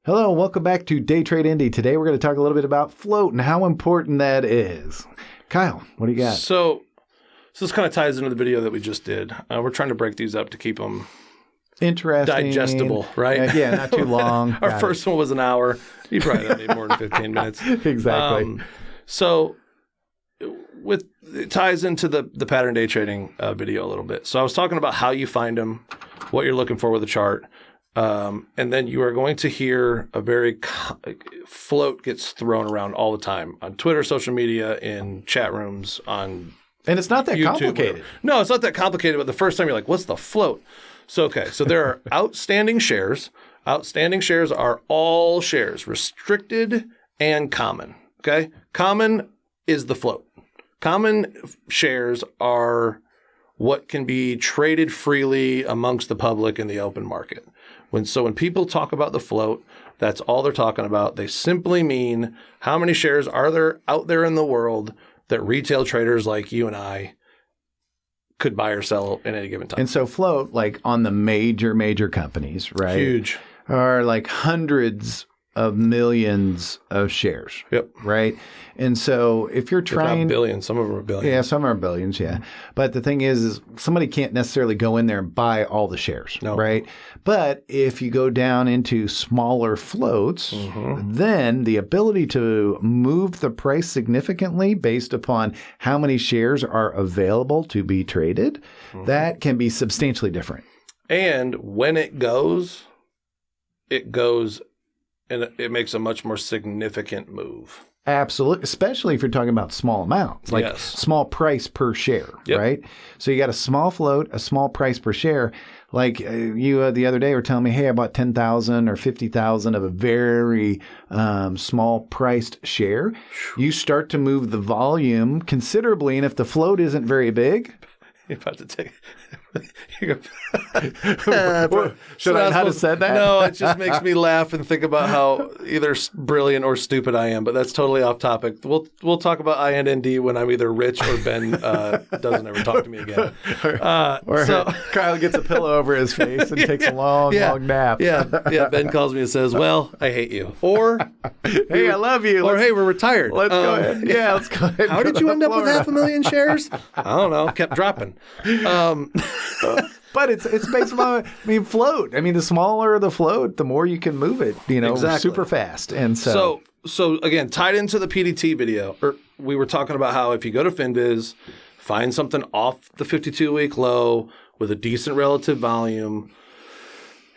Hello, and welcome back to Day Trade Indie. Today we're going to talk a little bit about float and how important that is. Kyle, what do you got? So this kind of ties into the video that we just did. We're trying to break these up to keep them interesting, digestible, right? Yeah, not too long. Our first one was an hour. You probably don't need more than 15 minutes. Exactly. It ties into the pattern day trading video a little bit. So I was talking about how you find them, what you're looking for with a chart. And then you are going to hear a very float gets thrown around all the time on Twitter, social media, in chat rooms, on and it's not that YouTube, complicated. whatever. No, it's not that complicated. But the first time you're like, what's the float? So there are outstanding shares. Outstanding shares are all shares, restricted and common. Okay, common is the float. Common shares are what can be traded freely amongst the public in the open market. When people talk about the float, that's all they're talking about. They simply mean how many shares are there out there in the world that retail traders like you and I could buy or sell at any given time. And so float, like on the major companies, right? Huge. Are like hundreds of millions of shares. Yep. Right? And so if you're trying... billions. Some of them are billions. Yeah, some are billions, yeah. But the thing is somebody can't necessarily go in there and buy all the shares, right? But if you go down into smaller floats, then the ability to move the price significantly based upon how many shares are available to be traded, that can be substantially different. And when it goes and it makes a much more significant move. Absolutely, especially if you're talking about small amounts, like small price per share, right? So you got a small float, a small price per share. Like you the other day were telling me, hey, I bought 10,000 or 50,000 of a very small priced share. You start to move the volume considerably, and if the float isn't very big, you're about to take. Should I not have said that? No, it just makes me laugh and think about how either brilliant or stupid I am. But that's totally off topic. We'll talk about INND when I'm either rich or Ben doesn't ever talk to me again. Or Kyle gets a pillow over his face and takes a long nap. Yeah. Ben calls me and says, "Well, I hate you," or "Hey, I love you," or "Hey, we're retired." Let's go ahead. Yeah, let's go ahead. How did you end up with 500,000 shares? I don't know. Kept dropping. But it's based on, float. The smaller the float, the more you can move it, super fast. And so again, tied into the PDT video, we were talking about how if you go to FinViz, find something off the 52-week low with a decent relative volume,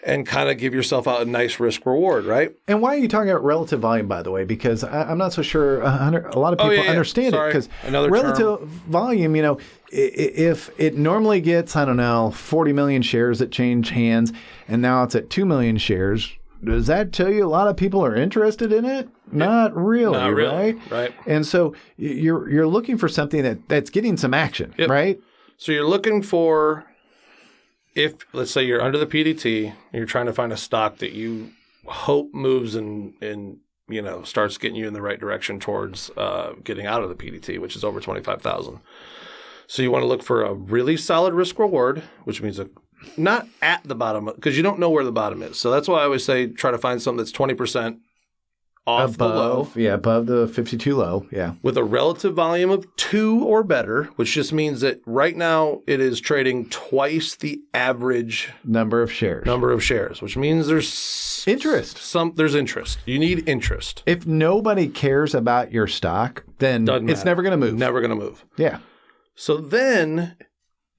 and kind of give yourself out a nice risk reward, right? And why are you talking about relative volume, by the way? Because I'm not so sure a lot of people understand it. Because relative volume, if it normally gets, 40 million shares that change hands, and now it's at 2 million shares, does that tell you a lot of people are interested in it? Not really, right? And so you're looking for something that's getting some action, right? So you're looking for... If, let's say, you're under the PDT and you're trying to find a stock that you hope moves and starts getting you in the right direction towards getting out of the PDT, which is over 25,000. So you want to look for a really solid risk reward, which means not at the bottom, because you don't know where the bottom is. So that's why I always say try to find something that's 20% off the low. Yeah, above the 52 low, yeah. With a relative volume of 2 or better, which just means that right now it is trading twice the average number of shares, which means there's interest. There's interest. You need interest. If nobody cares about your stock, then it's never going to move. Never going to move. Yeah. So then,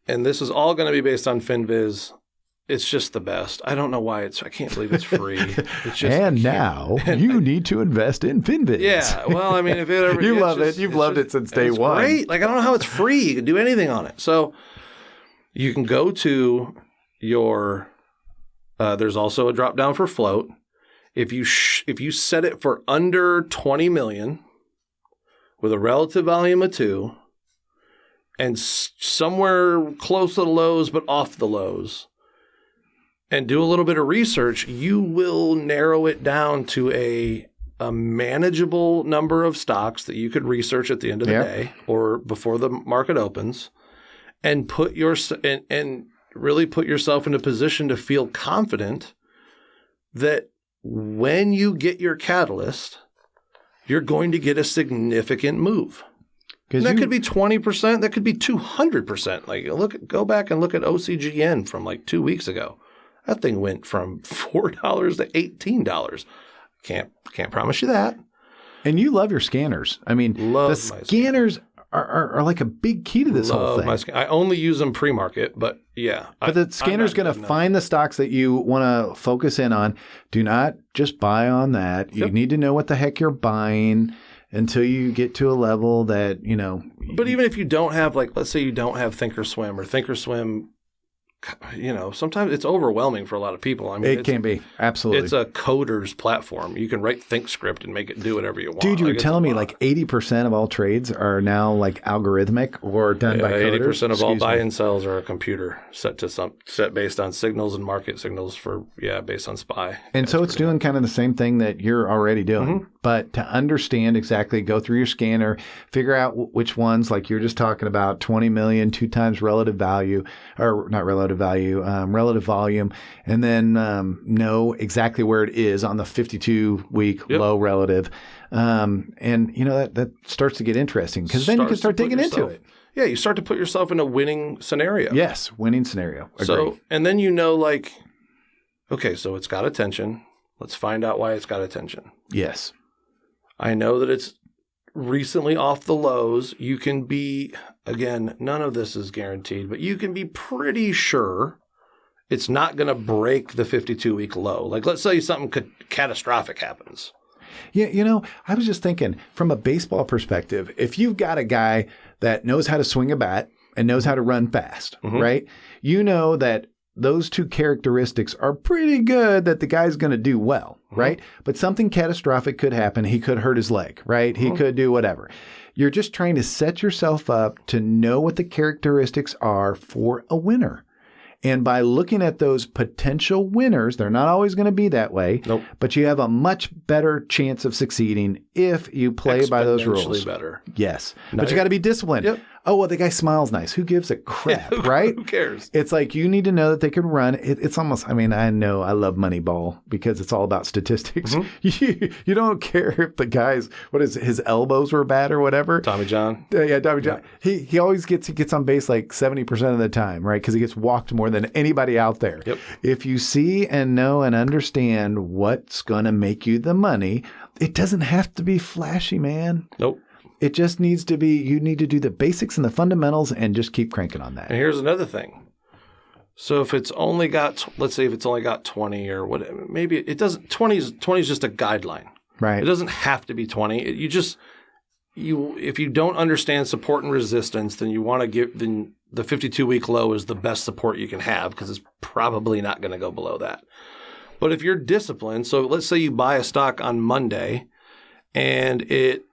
and this is all going to be based on FinViz, it's just the best. I don't know why I can't believe it's free. It's just, you need to invest in FinViz. Yeah. Well, if it ever... You love it. You've loved it since day one. Great. I don't know how it's free. You can do anything on it. So you can go to your... there's also a drop down for float. If you set it for under 20 million with a relative volume of 2 and somewhere close to the lows but off the lows, and do a little bit of research, you will narrow it down to a manageable number of stocks that you could research at the end of the day or before the market opens, and really put yourself in a position to feel confident that when you get your catalyst, you're going to get a significant move. And that could be 20%. That could be 200%. Like, go back and look at OCGN from like 2 weeks ago. That thing went from $4 to $18. Can't promise you that. And you love your scanners. I mean, the scanners are like a big key to this whole thing. I only use them pre-market, but yeah. But the scanner's going to find the stocks that you want to focus in on. Do not just buy on that. You need to know what the heck you're buying until you get to a level that, you know. But even if you don't have, like, let's say you don't have Thinkorswim, or Thinkorswim, you know, sometimes it's overwhelming for a lot of people. I mean, it can be. Absolutely. It's a coder's platform. You can write ThinkScript and make it do whatever you want. Dude, you were telling me like 80% of all trades are now like algorithmic or done by coders. 80% of all buy and sells are a computer set based on signals and market signals based on SPY. And so it's doing kind of the same thing that you're already doing. Mm-hmm. But to understand exactly, go through your scanner, figure out which ones, like you're just talking about, 20 million, 2 times relative value, or not relative value, relative volume, and then know exactly where it is on the 52-week low relative. And, you know, that starts to get interesting because then you can start digging into it. Yeah, you start to put yourself in a winning scenario. Yes, winning scenario. Agreed. So, and then you know, like, okay, so it's got attention. Let's find out why it's got attention. Yes. I know that it's recently off the lows. You can be, again, none of this is guaranteed, but you can be pretty sure it's not going to break the 52-week low. Like, let's say something catastrophic happens. Yeah, you know, I was just thinking from a baseball perspective, if you've got a guy that knows how to swing a bat and knows how to run fast, right? You know that those two characteristics are pretty good that the guy's going to do well, right? But something catastrophic could happen. He could hurt his leg, right? He could do whatever. You're just trying to set yourself up to know what the characteristics are for a winner. And by looking at those potential winners, they're not always going to be that way, but you have a much better chance of succeeding if you play by those rules. Better. Yes. But you got to be disciplined. Yep. Oh, well, the guy smiles nice. Who gives a crap, right? Who cares? It's like you need to know that they can run. It's almost, I mean, I know I love Moneyball because it's all about statistics. You don't care if the guy's, his elbows were bad or whatever. Tommy John. Yeah, Tommy John. He always gets on base like 70% of the time, right? Because he gets walked more than anybody out there. Yep. If you see and know and understand what's going to make you the money, it doesn't have to be flashy, man. Nope. It just needs to be, you need to do the basics and the fundamentals and just keep cranking on that. And here's another thing. So if it's only got, let's say if it's only got 20 or whatever, maybe it doesn't, 20 is just a guideline. Right. It doesn't have to be 20. If you don't understand support and resistance, then you want to then the 52-week low is the best support you can have because it's probably not going to go below that. But if you're disciplined, so let's say you buy a stock on Monday and it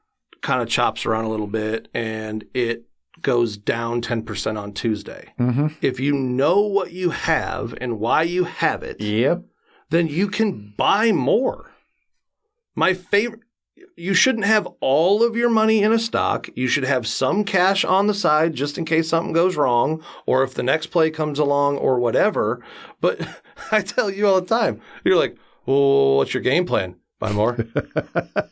kind of chops around a little bit and it goes down 10% on Tuesday. If you know what you have and why you have it, then you can buy more. My favorite, you shouldn't have all of your money in a stock. You should have some cash on the side just in case something goes wrong or if the next play comes along or whatever. But I tell you all the time, you're like, well, what's your game plan? Buy more.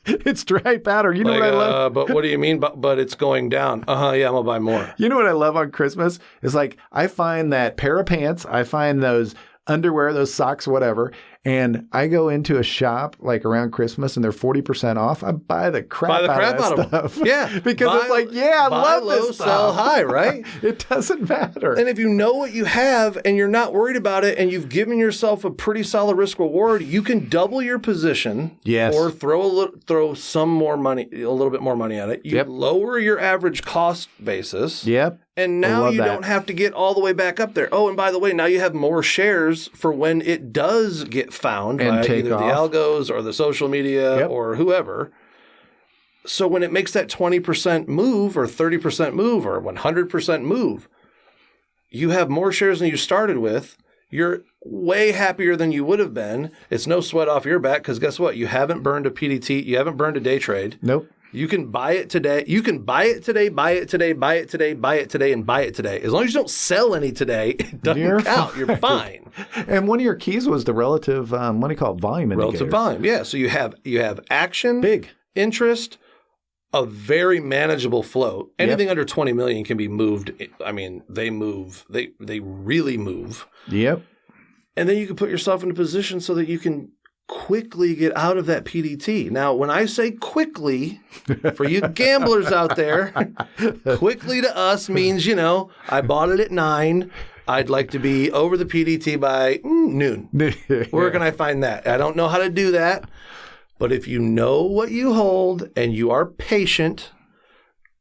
It's dry powder. You know what I love? But what do you mean? But it's going down. Yeah, I'm going to buy more. You know what I love on Christmas? Is like I find that pair of pants, I find those underwear, those socks, whatever, and I go into a shop like around Christmas and they're 40% off. I buy the crap out of that stuff. Yeah. Because it's like, I love low, this stuff. Sell high, right? It doesn't matter. And if you know what you have and you're not worried about it and you've given yourself a pretty solid risk reward, you can double your position. Yes. Or throw some more money, a little bit more money at it. You lower your average cost basis. Yep. And now you don't have to get all the way back up there. Oh, and by the way, now you have more shares for when it does get found by either the algos or the social media or whoever. So when it makes that 20% move or 30% move or 100% move, you have more shares than you started with. You're way happier than you would have been. It's no sweat off your back because guess what? You haven't burned a PDT. You haven't burned a day trade. Nope. You can buy it today. You can buy it today, buy it today, buy it today, buy it today, and buy it today. As long as you don't sell any today, it doesn't count. You're fine. And one of your keys was the relative, what do you call it, volume indicator? Relative volume, yeah. So you have action, big interest, a very manageable float. Anything under 20 million can be moved. I mean, they move. They really move. Yep. And then you can put yourself in a position so that you can quickly get out of that PDT. Now, when I say quickly, for you gamblers out there, quickly to us means, I bought it at 9. I'd like to be over the PDT by noon. Where can I find that? I don't know how to do that. But if you know what you hold and you are patient,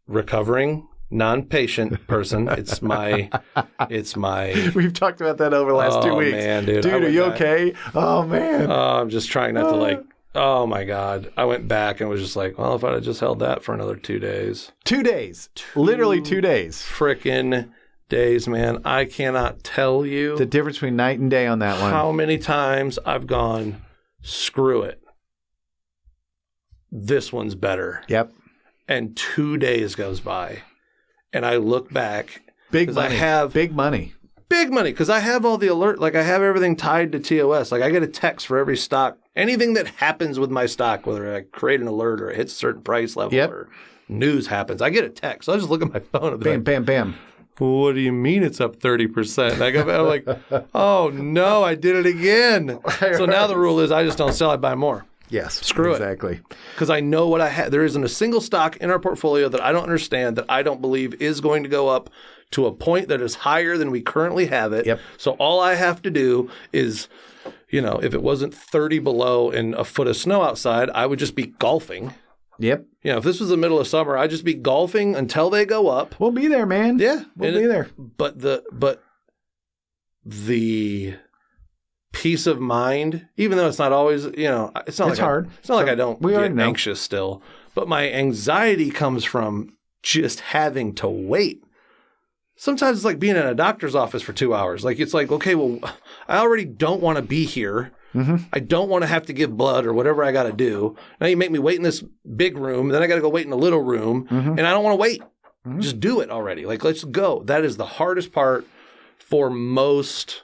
recovering non-patient person, it's my. We've talked about that over the last 2 weeks. Man, dude, are you okay? Oh man. I'm just trying not to oh my God. I went back and was just like, well, if I'd have just held that for another 2 days. 2 days. Literally 2 days. Frickin' days, man. I cannot tell you the difference between night and day on that one. How many times I've gone, screw it. This one's better. Yep. And 2 days goes by. And I look back. Big money. Big money. Big money. Because I have all the alert. Like I have everything tied to TOS. Like I get a text for every stock. Anything that happens with my stock, whether I create an alert or it hits a certain price level or news happens, I get a text. So I just look at my phone and be bam. Well, what do you mean it's up 30%? And I'm like, oh no, I did it again. So now the rule is I just don't sell, I buy more. Yes. Screw exactly. Because I know what I have. There isn't a single stock in our portfolio that I don't understand, that I don't believe is going to go up to a point that is higher than we currently have it. Yep. So all I have to do is, if it wasn't 30 below and a foot of snow outside, I would just be golfing. Yep. If this was the middle of summer, I'd just be golfing until they go up. We'll be there, man. Yeah. We'll be there. But the peace of mind, even though it's not always, it's hard. It's not like I don't get anxious still, but my anxiety comes from just having to wait. Sometimes it's like being in a doctor's office for 2 hours. Like, it's like, okay, well, I already don't want to be here. Mm-hmm. I don't want to have to give blood or whatever I got to do. Now you make me wait in this big room, then I got to go wait in a little room, and I don't want to wait. Mm-hmm. Just do it already. Like, let's go. That is the hardest part for most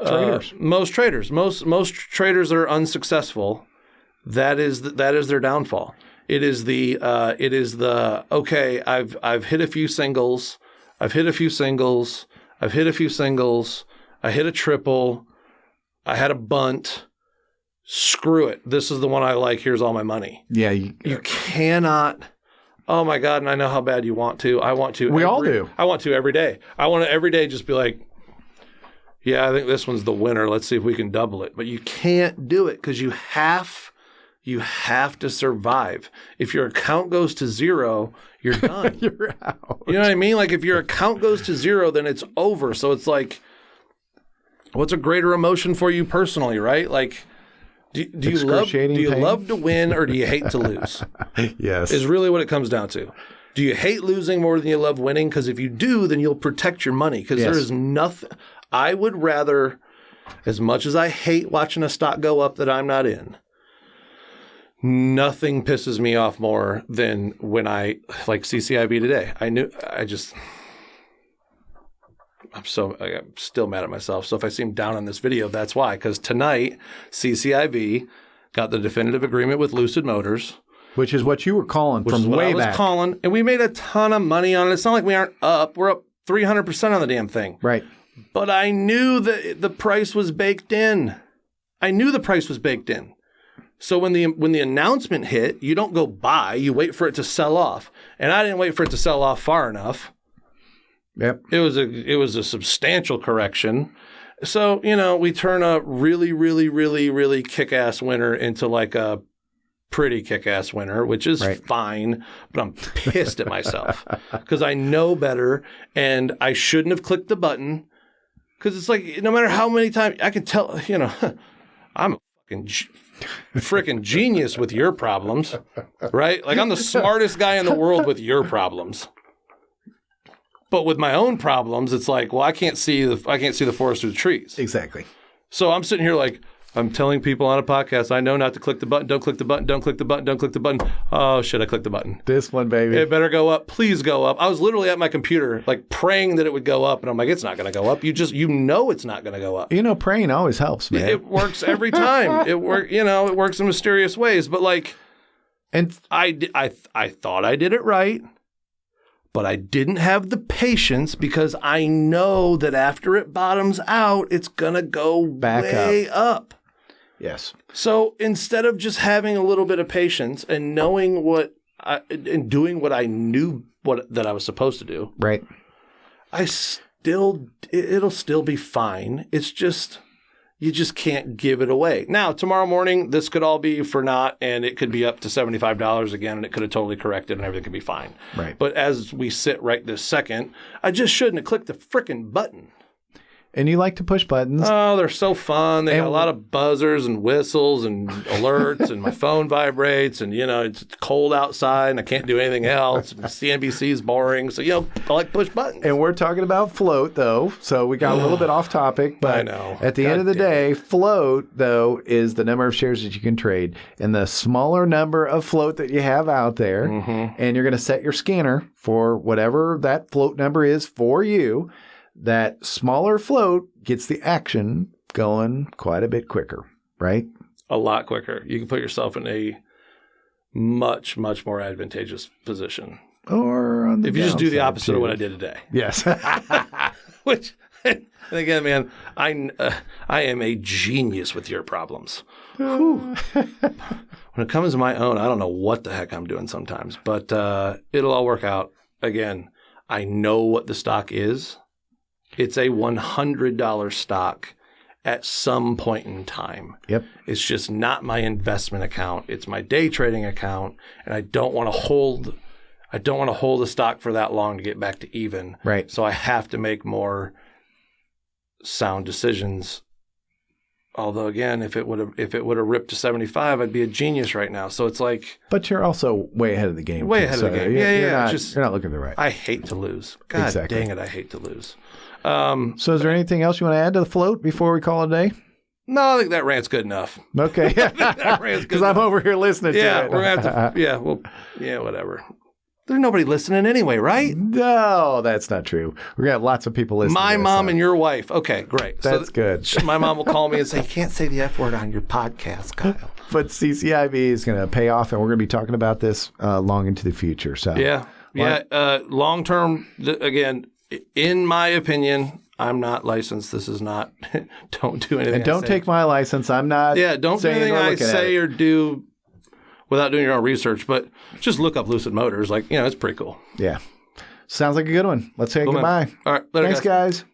traders. Most traders that are unsuccessful, that is their downfall. It is the okay, I've hit a few singles. I hit a triple. I had a bunt. Screw it. This is the one I like. Here's all my money. Yeah. You cannot. Oh my God. And I know how bad you want to. I want to. We all do. I want to every day. I want to every day just be like, yeah, I think this one's the winner. Let's see if we can double it. But you can't do it because you have to survive. If your account goes to zero, you're done. You're out. You know what I mean? Like if your account goes to zero, then it's over. So it's like, what's a greater emotion for you personally, right? Like, do you love to win or do you hate to lose? Yes. Is really what it comes down to. Do you hate losing more than you love winning? Because if you do, then you'll protect your money. Because there is nothing. I would rather, as much as I hate watching a stock go up that I'm not in, nothing pisses me off more than when like CCIV today. I'm still mad at myself. So if I seem down on this video, that's why. Because tonight, CCIV got the definitive agreement with Lucid Motors. Which is what you were calling from way back. I was calling. And we made a ton of money on it. It's not like we aren't up. We're up 300% on the damn thing. Right. But I knew that the price was baked in. So when the announcement hit, you don't go buy. You wait for it to sell off. And I didn't wait for it to sell off far enough. Yep. It was a substantial correction. So, we turn a really, really, really, really kick-ass winner into like a pretty kick-ass winner, which is fine, but I'm pissed at myself because I know better and I shouldn't have clicked the button because it's like no matter how many times I can tell, I'm a fucking freaking genius with your problems, right? Like I'm the smartest guy in the world with your problems. But with my own problems, it's like, well, I can't see the forest through the trees. Exactly. So I'm sitting here like, I'm telling people on a podcast, I know not to click the button. Don't click the button. Don't click the button. Don't click the button. Oh, shit, I clicked the button. This one, baby. It better go up. Please go up. I was literally at my computer, like praying that it would go up. And I'm like, it's not going to go up. You know it's not going to go up. Praying always helps, man. It works every time. It works in mysterious ways. But like, and I thought I did it right. But I didn't have the patience because I know that after it bottoms out, it's going to go back way up. Yes. So instead of just having a little bit of patience and knowing and doing what I knew that I was supposed to do, right? It'll still be fine. It's just you just can't give it away. Now, tomorrow morning, this could all be for naught, and it could be up to $75 again, and it could have totally corrected, and everything could be fine. Right. But as we sit right this second, I just shouldn't have clicked the frickin' button. And you like to push buttons. Oh, they're so fun. They got a lot of buzzers and whistles and alerts, and my phone vibrates, and, it's cold outside, and I can't do anything else. CNBC is boring. So, I like push buttons. And we're talking about float, though, so we got a little bit off topic. But I know. At the end of the day, float, though, is the number of shares that you can trade. And the smaller number of float that you have out there, and you're going to set your scanner for whatever that float number is for you, that smaller float gets the action going quite a bit quicker, right? A lot quicker. You can put yourself in a much, much more advantageous position. Or on the if you just do the opposite of what I did today. Yes. Which, and again, man, I am a genius with your problems. When it comes to my own, I don't know what the heck I'm doing sometimes, but it'll all work out. Again, I know what the stock is. It's a $100 stock at some point in time. Yep. It's just not my investment account. It's my day trading account, and I don't want to hold the stock for that long to get back to even. Right. So I have to make more sound decisions. Although again, if it would have ripped to 75, I'd be a genius right now. So it's like, but you're also way ahead of the game. Way ahead of the game. Yeah. You're not looking at the right. I hate to lose. God dang it, I hate to lose. So is there anything else you want to add to the float before we call it a day? No, I think that rant's good enough. Okay. Because I'm over here listening to it. We're going to have to, whatever. There's nobody listening anyway, right? No, that's not true. We're going to have lots of people listening. My mom and your wife. Okay, great. That's good. My mom will call me and say, you can't say the F word on your podcast, Kyle. But CCIV is going to pay off, and we're going to be talking about this long into the future. So long term, again, in my opinion, I'm not licensed. This is not, don't do anything. And don't take my license. I'm not. Yeah, don't do anything I say or do without doing your own research, but just look up Lucid Motors. It's pretty cool. Yeah. Sounds like a good one. Let's say goodbye. All right. Later, Thanks, guys.